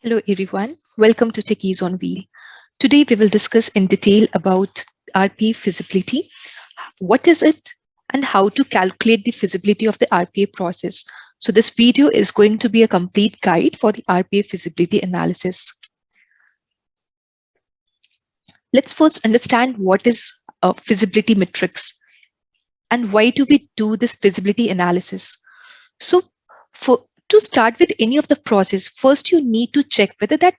Hello everyone, welcome to Techies on Wheel. Today we will discuss in detail about RPA feasibility, what is it and how to calculate the feasibility of the RPA process. So this video is going to be a complete guide for the RPA feasibility analysis. Let's first understand what is a feasibility matrix and why do we do this feasibility analysis. So to start with any of the process, first you need to check whether that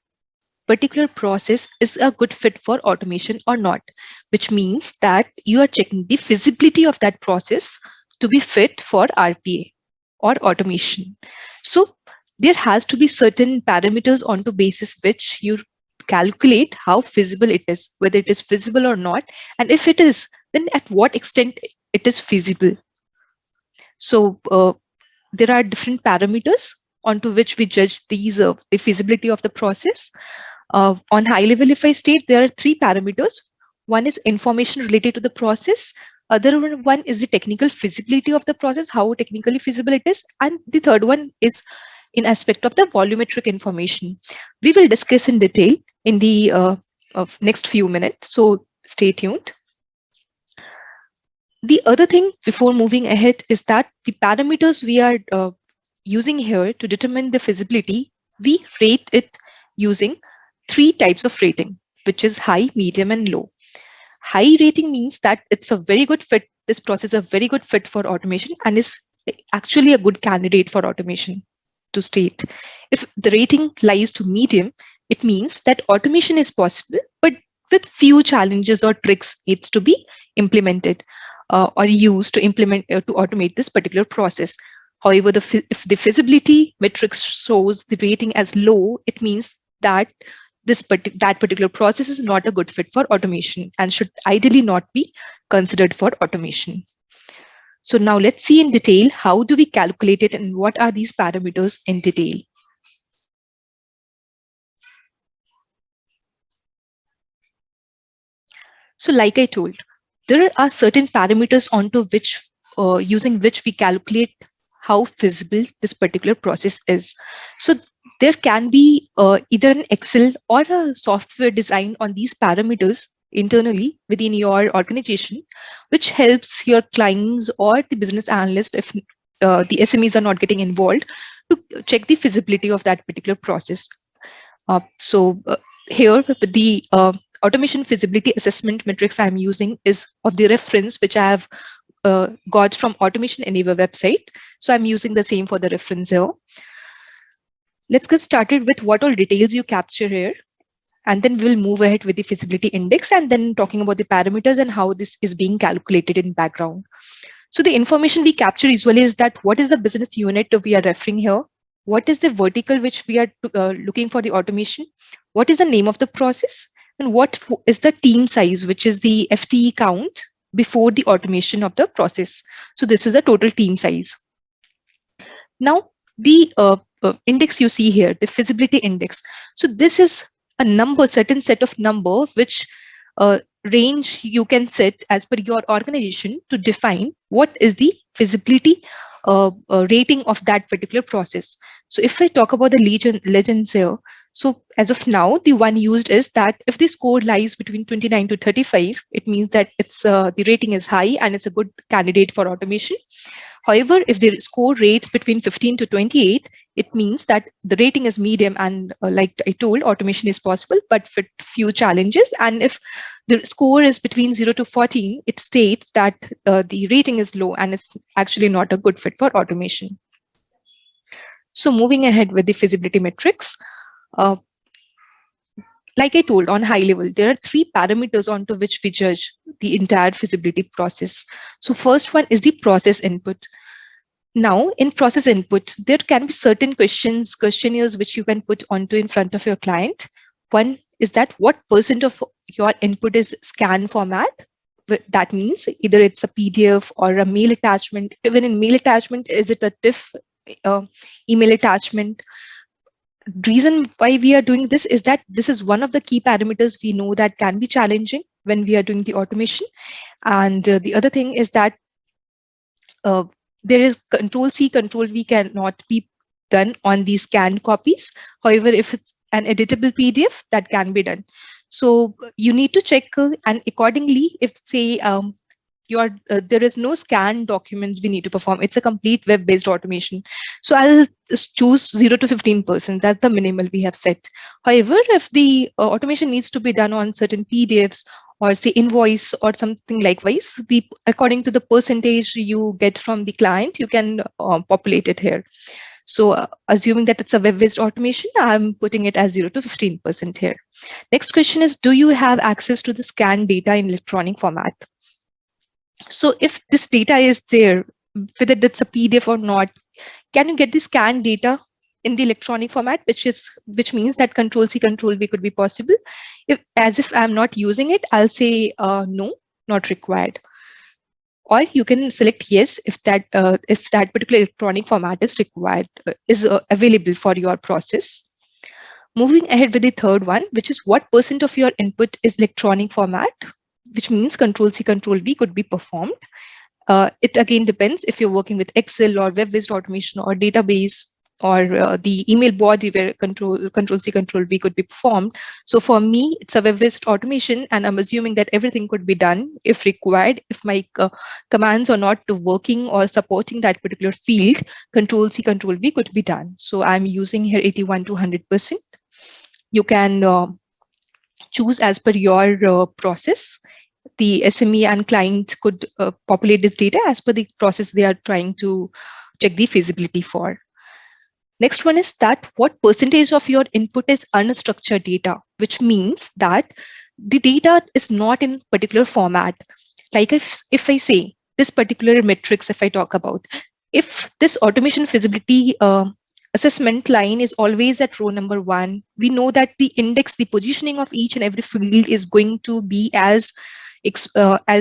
particular process is a good fit for automation or not, which means that you are checking the feasibility of that process to be fit for RPA or automation. So there has to be certain parameters onto basis which you calculate how feasible it is, whether it is feasible or not, and if it is, then at what extent it is feasible. So there are different parameters onto which we judge the feasibility of the process. On high level, if I state, there are three parameters. One is information related to the process. Other one is the technical feasibility of the process, how technically feasible it is. And the third one is in aspect of the volumetric information. We will discuss in detail in the of next few minutes. So stay tuned. The other thing before moving ahead is that the parameters we are using here to determine the feasibility, we rate it using three types of rating, which is high, medium, and low. High rating means that it's a very good fit. This process is a very good fit for automation and is actually a good candidate for automation to state. If the rating lies to medium, it means that automation is possible, but with few challenges or tricks needs to be implemented or used to implement to automate this particular process. However, if the feasibility matrix shows the rating as low, it means that that particular process is not a good fit for automation and should ideally not be considered for automation. So now let's see in detail how do we calculate it and what are these parameters in detail. So like I told, there are certain parameters onto which using which we calculate how feasible this particular process is. So there can be either an Excel or a software design on these parameters internally within your organization, which helps your clients or the business analyst, if the SMEs are not getting involved, to check the feasibility of that particular process. Here, the automation feasibility assessment matrix I'm using is of the reference which I have got from Automation Anywhere website. So I'm using the same for the reference here. Let's get started with what all details you capture here. And then we'll move ahead with the feasibility index and then talking about the parameters and how this is being calculated in background. So the information we capture usually is that what is the business unit we are referring here? What is the vertical which we are looking for the automation? What is the name of the process? And what is the team size, which is the FTE count before the automation of the process? So this is a total team size. Now, the index you see here, the feasibility index. So this is a number, certain set of number, which range you can set as per your organization to define what is the feasibility rating of that particular process. So if I talk about the legends here, so as of now, the one used is that if the score lies between 29 to 35, it means that it's the rating is high and it's a good candidate for automation. However, if the score rates between 15 to 28, it means that the rating is medium and like I told, automation is possible, but with few challenges. And if the score is between 0 to 14, it states that the rating is low and it's actually not a good fit for automation. So moving ahead with the feasibility metrics, like I told, on high level, there are three parameters onto which we judge the entire feasibility process. So first one is the process input. Now, in process input, there can be certain questionnaires which you can put onto in front of your client. One is that what % of your input is scan format? That means either it's a PDF or a mail attachment. Even in mail attachment, is it a TIFF email attachment? Reason why we are doing this is that this is one of the key parameters we know that can be challenging when we are doing the automation. And the other thing is that there is Control C, Control V cannot be done on these scanned copies. However, if it's an editable PDF, that can be done. So you need to check and accordingly, if say there is no scan documents we need to perform, it's a complete web-based automation. So I'll just choose 0 to 15%. That's the minimal we have set. However, if the automation needs to be done on certain PDFs or say invoice or something likewise, according to the percentage you get from the client, you can populate it here. So assuming that it's a web-based automation, I'm putting it as 0 to 15% here. Next question is, do you have access to the scanned data in electronic format? So if this data is there, whether it's a PDF or not, can you get the scanned data in the electronic format, which means that Control C, Control V could be possible. If I'm not using it, I'll say no, not required. Or you can select yes if that particular electronic format is required, is available for your process. Moving ahead with the third one, which is what % of your input is electronic format, which means Control C, Control V could be performed. It again depends if you're working with Excel or web-based automation or database or the email body where Control C, Control V could be performed. So for me, it's a web-based automation, and I'm assuming that everything could be done if required. If my commands are not working or supporting that particular field, Control C, Control V could be done. So I'm using here 81 to 100%. You can choose as per your process. The SME and client could populate this data as per the process they are trying to check the feasibility for. Next one is that what % of your input is unstructured data, which means that the data is not in particular format. Like if I say this particular metrics, if I talk about, if this automation feasibility assessment line is always at row number 1, we know that the index, the positioning of each and every field is going to be as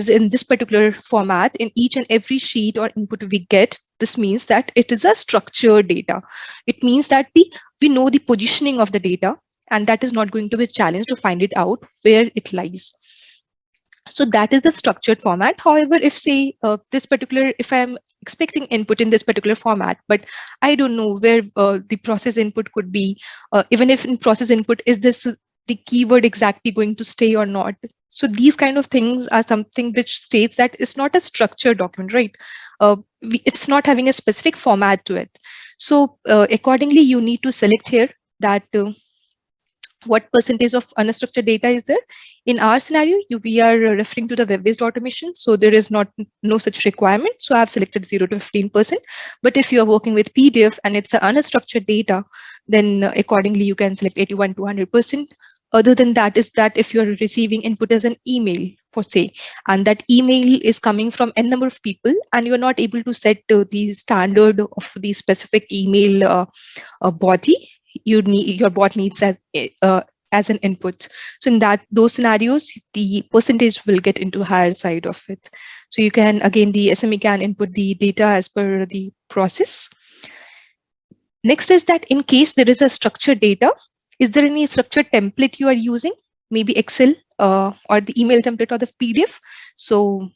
in this particular format in each and every sheet or input we get. This means that it is a structured data. It means that we know the positioning of the data, and that is not going to be a challenge to find it out where it lies. So that is the structured format. However, if say if I'm expecting input in this particular format, but I don't know where the process input could be, even if in process input, is this the keyword exactly going to stay or not? So these kind of things are something which states that it's not a structured document, right? It's not having a specific format to it. So accordingly, you need to select here that what % of unstructured data is there. In our scenario, we are referring to the web-based automation, so there is no such requirement. So I've selected 0 to 15%. But if you are working with PDF and it's an unstructured data, then accordingly you can select 81 to 100%. Other than that is that if you're receiving input as an email for say, and that email is coming from n number of people, and you're not able to set the standard of the specific email body, your bot needs as an input. So in those scenarios, the % will get into higher side of it. So you can, again, the SME can input the data as per the process. Next is that in case there is a structured data, is there any structured template you are using? Maybe Excel or the email template or the PDF. So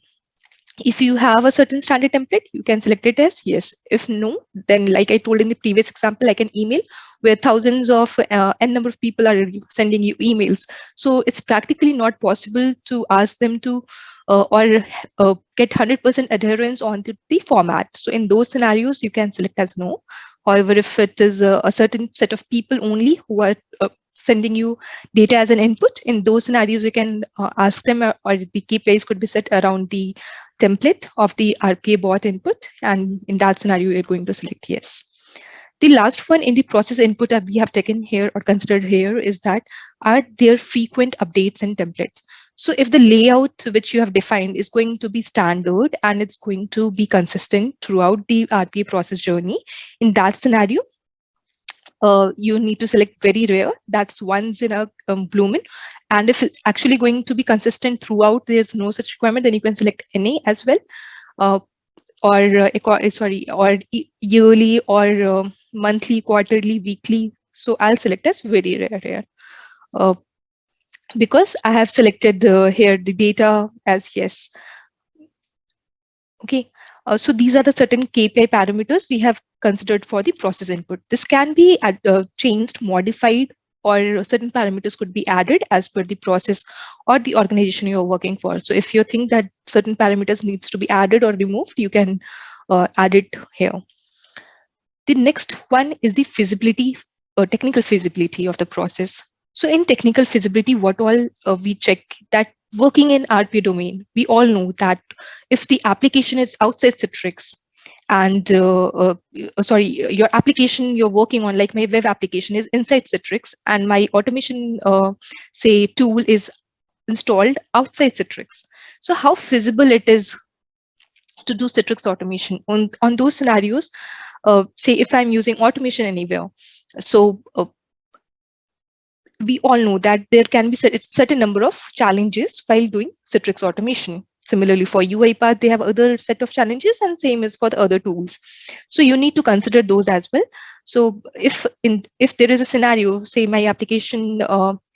if you have a certain standard template, you can select it as yes. If no, then like I told in the previous example, like an email where thousands of n number of people are sending you emails. So it's practically not possible to ask them to get 100% adherence on the format. So in those scenarios, you can select as no. However, if it is a certain set of people only who are sending you data as an input, in those scenarios, you can ask them, or the KPIs could be set around the template of the RPA bot input. And in that scenario, you're going to select yes. The last one in the process input that we have taken here or considered here is that are there frequent updates in templates? So if the layout which you have defined is going to be standard and it's going to be consistent throughout the RPA process journey, in that scenario, you need to select very rare. That's once in a blue moon. And if it's actually going to be consistent throughout, there's no such requirement, then you can select any as well. Or yearly or monthly, quarterly, weekly. So I'll select as very rare here. Because I have selected here the data as yes. Okay, so these are the certain KPI parameters we have considered for the process input. This can be changed, modified, or certain parameters could be added as per the process or the organization you're working for. So if you think that certain parameters needs to be added or removed, you can add it here. The next one is the feasibility, technical feasibility of the process. So in technical feasibility, what all we check that working in RPA domain, we all know that if the application is outside Citrix and sorry, your application you're working on, like my web application is inside Citrix and my automation, say tool is installed outside Citrix. So how feasible it is to do Citrix automation on those scenarios? Say if I'm using Automation Anywhere, so we all know that there can be certain number of challenges while doing Citrix automation. Similarly, for UiPath, they have other set of challenges, and same is for the other tools. So you need to consider those as well. So if there is a scenario, say my application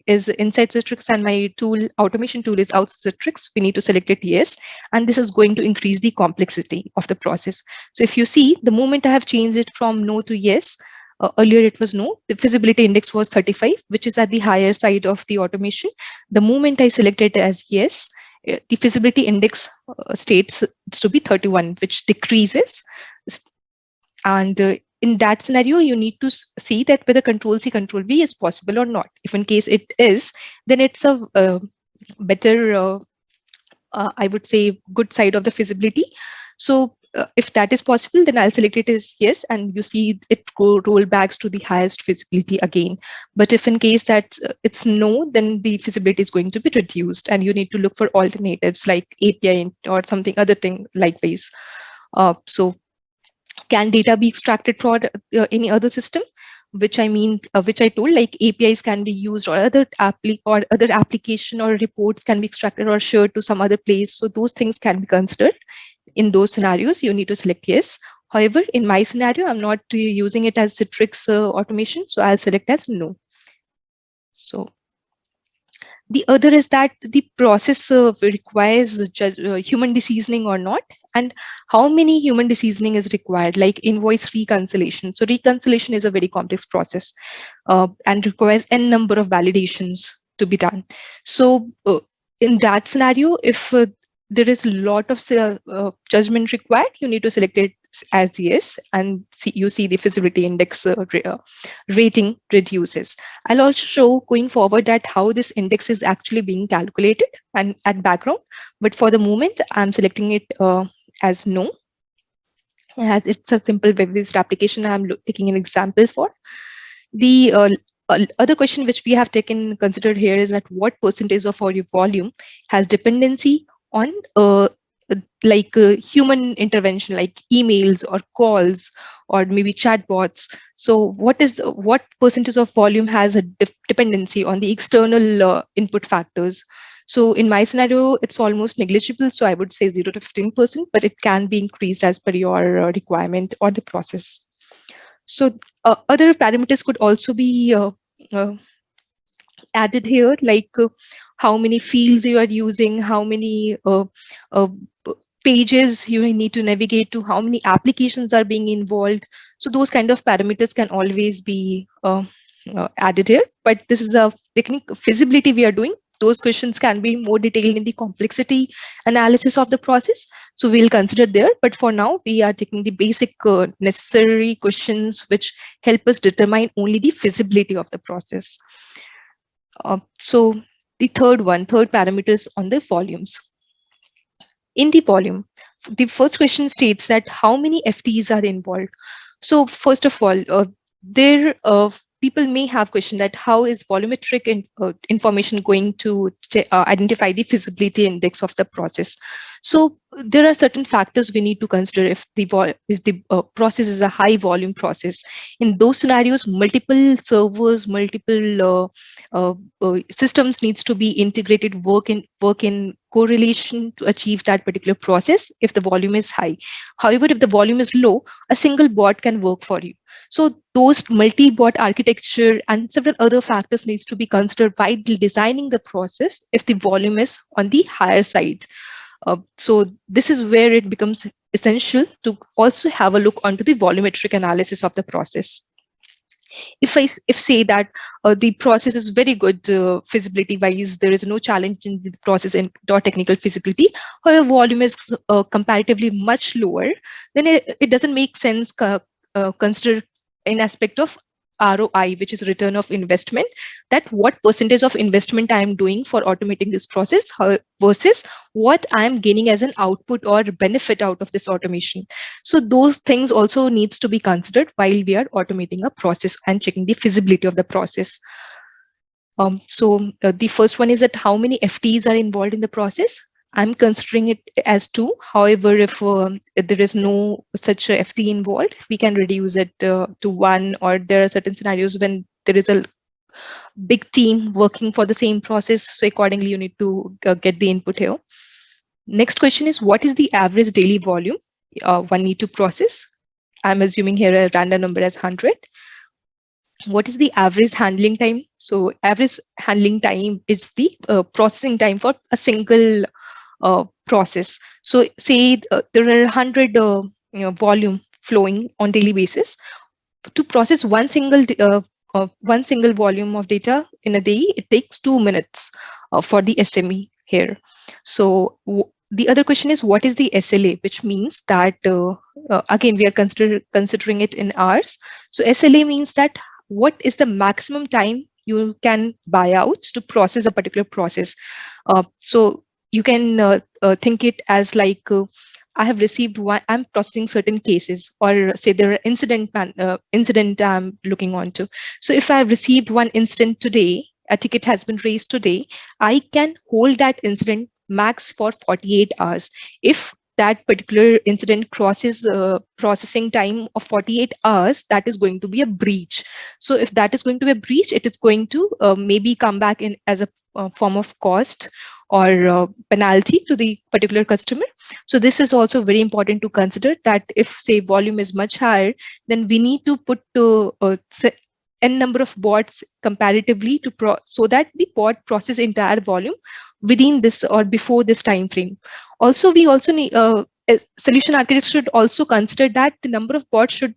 is inside Citrix and my automation tool is outside Citrix, we need to select it yes, and this is going to increase the complexity of the process. So if you see, the moment I have changed it from no to yes, earlier it was no, the feasibility index was 35, which is at the higher side of the automation. The moment I select it as yes, the feasibility index states to be 31, which decreases. And in that scenario, you need to see that whether Control C, Control V is possible or not. If in case it is, then it's a better, I would say, good side of the feasibility. So if that is possible, then I'll select it as yes, and you see it roll back to the highest feasibility again. But if in case that it's no, then the feasibility is going to be reduced, and you need to look for alternatives like API or something other thing likewise. So can data be extracted for any other system? Which I mean, which I told, like APIs can be used, or other application or reports can be extracted or shared to some other place. So those things can be considered. In those scenarios, you need to select yes. However, in my scenario, I'm not using it as Citrix automation, so I'll select as no. So the other is that the process requires human deseasoning or not, and how many human deseasoning is required, like invoice reconciliation. So reconciliation is a very complex process and requires n number of validations to be done. So in that scenario, if there is a lot of judgment required, you need to select it as yes, and you see the feasibility index rating reduces. I'll also show going forward that how this index is actually being calculated and at background. But for the moment, I'm selecting it as no, as it's a simple web-based application I'm taking an example for. The other question which we have taken considered here is that what percentage of our volume has dependency on human intervention, like emails or calls or maybe chatbots. So what percentage of volume has a dependency on the external input factors? So in my scenario, it's almost negligible. So I would say 0 to 15%, but it can be increased as per your requirement or the process. So other parameters could also be added here, like how many fields you are using, how many pages you need to navigate to, how many applications are being involved. So those kind of parameters can always be added here. But this is a technical feasibility we are doing. Those questions can be more detailed in the complexity analysis of the process. So we'll consider there. But for now, we are taking the basic necessary questions which help us determine only the feasibility of the process. So the third parameter is on the volumes. In the volume, the first question states that how many FTEs are involved. So first of all, people may have question that how is volumetric information going to identify the feasibility index of the process. So there are certain factors we need to consider if the process is a high volume process. In those scenarios, multiple servers, multiple systems needs to be integrated, work in correlation to achieve that particular process if the volume is high. However, if the volume is low, a single bot can work for you. So those multi-bot architecture and several other factors needs to be considered while designing the process if the volume is on the higher side. So this is where it becomes essential to also have a look onto the volumetric analysis of the process. If say that the process is very good feasibility wise, there is no challenge in the process and or technical feasibility, however volume is comparatively much lower, then it doesn't make sense consider an aspect of ROI, which is return of investment, that what percentage of investment I am doing for automating this process versus what I am gaining as an output or benefit out of this automation. So those things also needs to be considered while we are automating a process and checking the feasibility of the process. The first one is that how many FTEs are involved in the process. I'm considering it as 2. However, if there is no such a FTE involved, we can reduce it to 1, or there are certain scenarios when there is a big team working for the same process. So accordingly, you need to get the input here. Next question is, what is the average daily volume one need to process? I'm assuming here a random number as 100. What is the average handling time? So average handling time is the processing time for a single process. So say there are 100 volume flowing on daily basis. To process one single volume of data in a day, it takes 2 minutes for the SME here. So the other question is, what is the SLA, which means that again we are considering it in hours. So SLA means that what is the maximum time you can buy out to process a particular process. So you can think it as like I have received one, I'm processing certain cases, or say there are incident I'm looking onto. So if I have received one incident today, a ticket has been raised today, I can hold that incident max for 48 hours. If that particular incident crosses processing time of 48 hours, that is going to be a breach. So if that is going to be a breach, it is going to maybe come back in as a form of cost or penalty to the particular customer. So this is also very important to consider, that if say volume is much higher, then we need to put n number of bots comparatively to so that the bot process entire volume within this or before this time frame. Also, we also need solution architects should also consider that the number of bots should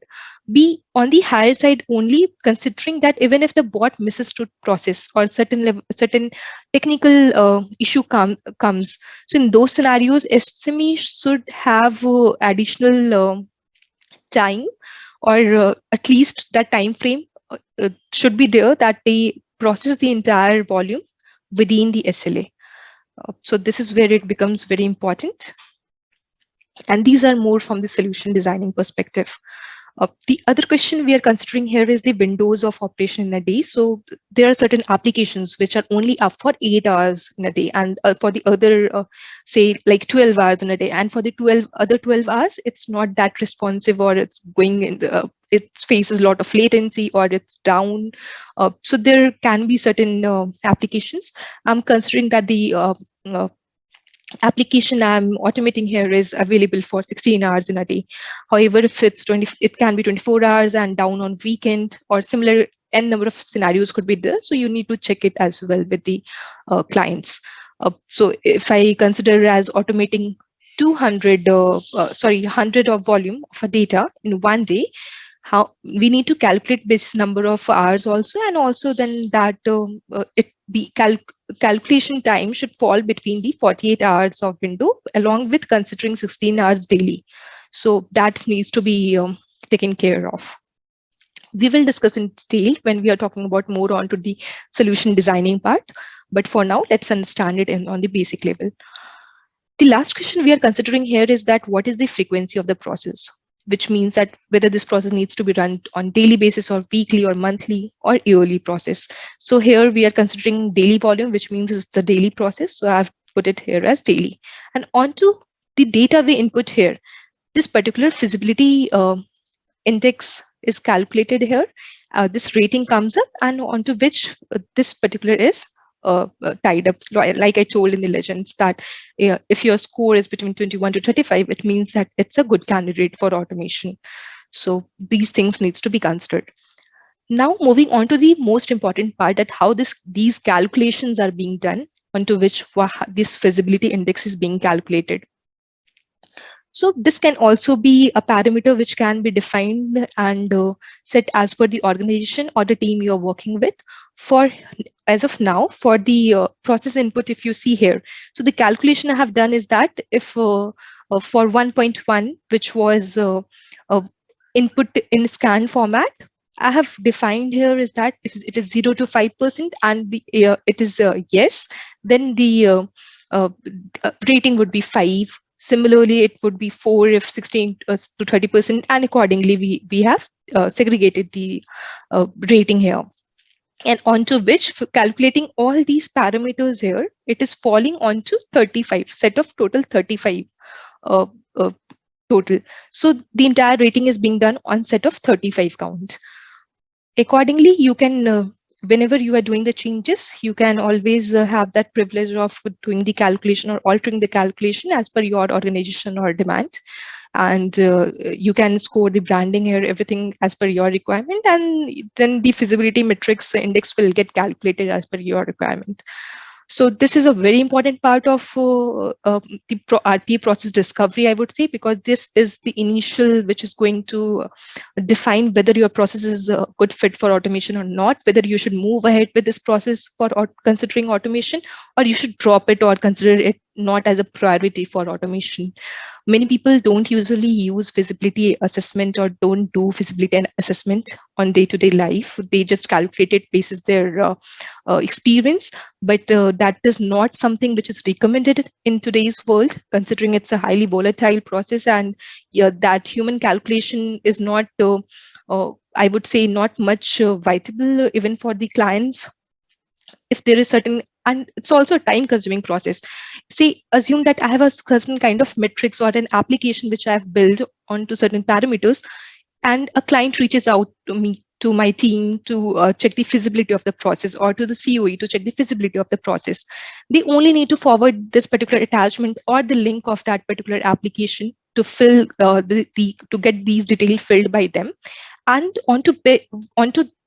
be on the higher side only, considering that even if the bot misses to process or certain technical issue comes. So in those scenarios, SME should have additional time, or at least that time frame should be there, that they process the entire volume within the SLA. So this is where it becomes very important. And these are more from the solution designing perspective. The other question we are considering here is the windows of operation in a day. So there are certain applications which are only up for 8 hours in a day, and for the other, say like 12 hours in a day. And for the 12 hours, it's not that responsive, or it's going in the, it faces a lot of latency, or it's down. So there can be certain applications. I'm considering that the application I'm automating here is available for 16 hours in a day. However, if it's 20, it can be 24 hours and down on weekend, or similar n number of scenarios could be there. So you need to check it as well with the clients. So if I consider as automating 100 of volume of a data in one day, how we need to calculate this number of hours also, and also then that the calculation time should fall between the 48 hours of window, along with considering 16 hours daily. So that needs to be taken care of. We will discuss in detail when we are talking about more onto the solution designing part. But for now, let's understand it on the basic level. The last question we are considering here is that what is the frequency of the process, which means that whether this process needs to be run on daily basis, or weekly, or monthly, or yearly process. So here we are considering daily volume, which means it's the daily process. So I've put it here as daily. And onto the data we input here, this particular feasibility index is calculated here. This rating comes up, and onto which this particular is tied up, like I told in the legends, that if your score is between 21 to 35, it means that it's a good candidate for automation. So these things needs to be considered. Now moving on to the most important part, that how these calculations are being done, onto which this feasibility index is being calculated. So this can also be a parameter which can be defined and set as per the organization or the team you're working with. For as of now, for the process input, if you see here, so the calculation I have done is that if for 1.1, which was input in scan format, I have defined here is that if it is 0 to 5% and the it is yes, then the rating would be 5. Similarly, it would be 4 if 16 to 30%, and accordingly we have segregated the rating here. And onto which, for calculating all these parameters here, it is falling onto 35 set of total 35 uh, uh, total. So the entire rating is being done on set of 35 count. Accordingly, you can whenever you are doing the changes, you can always have that privilege of doing the calculation or altering the calculation as per your organization or demand. And you can score the branding here, everything as per your requirement, and then the feasibility metrics index will get calculated as per your requirement. So this is a very important part of the RPA process discovery, I would say, because this is the initial which is going to define whether your process is a good fit for automation or not, whether you should move ahead with this process for considering automation, or you should drop it or consider it not as a priority for automation. Many people don't usually use feasibility assessment or don't do feasibility assessment on day-to-day life. They just calculate it basis their experience, but that is not something which is recommended in today's world, considering it's a highly volatile process, and yeah, that human calculation is not, I would say, not much viable even for the clients. If there is certain, and it's also a time consuming process. See, assume that I have a certain kind of metrics or an application which I have built onto certain parameters, and a client reaches out to me, to my team, to check the feasibility of the process, or to the COE to check the feasibility of the process. They only need to forward this particular attachment or the link of that particular application to fill to get these details filled by them, and onto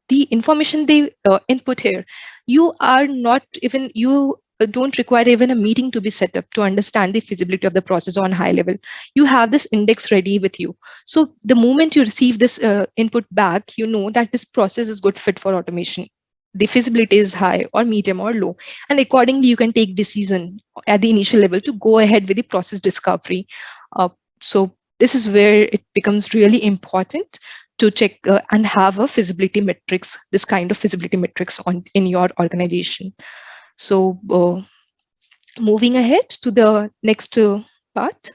the information they input here. You are not even, you don't require even a meeting to be set up to understand the feasibility of the process on high level. You have this index ready with you. So the moment you receive this input back, you know that this process is good fit for automation. The feasibility is high or medium or low, and accordingly you can take decision at the initial level to go ahead with the process discovery. So this is where it becomes really important to check and have a feasibility metrics, this kind of feasibility metrics on in your organization. So moving ahead to the next part,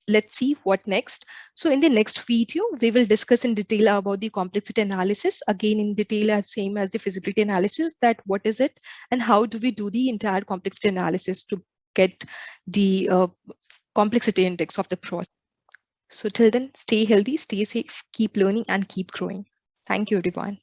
let's see what next. So in the next video, we will discuss in detail about the complexity analysis, again in detail as same as the feasibility analysis, that what is it and how do we do the entire complexity analysis to get the complexity index of the process. So till then, stay healthy, stay safe, keep learning and keep growing. Thank you, everyone.